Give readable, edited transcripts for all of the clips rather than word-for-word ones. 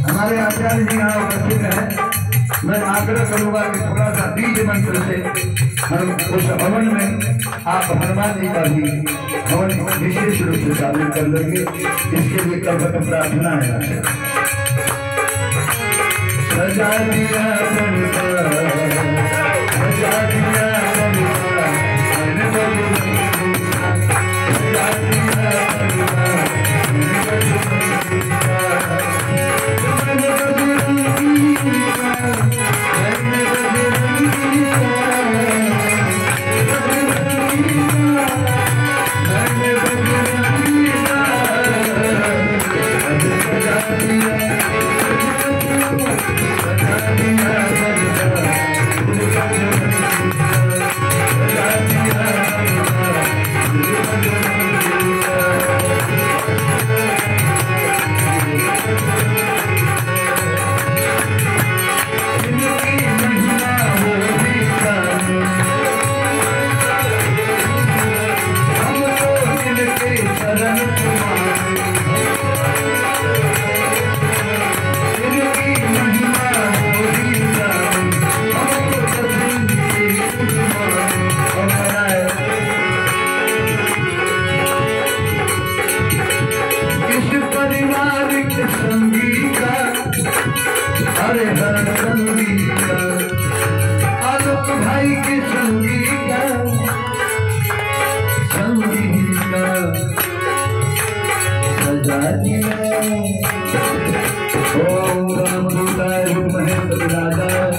हमारे आचार्य जी यहाँ उपस्थित हैं। मैं आग्रह करूंगा कि थोड़ा सा बीज मंत्र से उस हवन में आप हनुमान जी का भी हवन विशेष रूप से शामिल कर लेंगे। इसके लिए कल्पना प्रार्थना है। सजा दिया सजा दिया हरे हर संगीता आलोक भाई के संगीता संगीता सजा दिया। ओम राम दूताय विद्महे प्रचोदयाय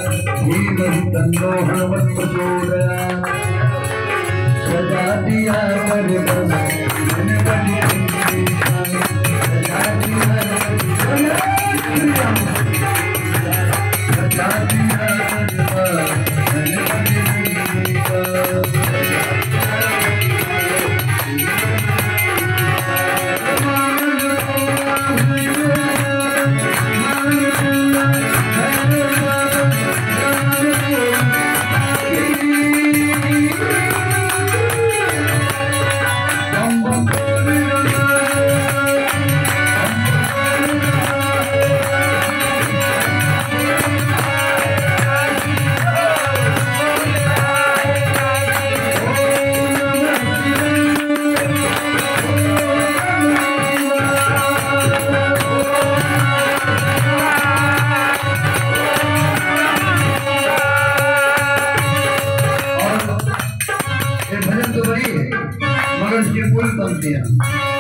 धीमहि तन्नो हनुमत् प्रचोदयात्। सजा दिया करे मगर ये कोई बनते हैं।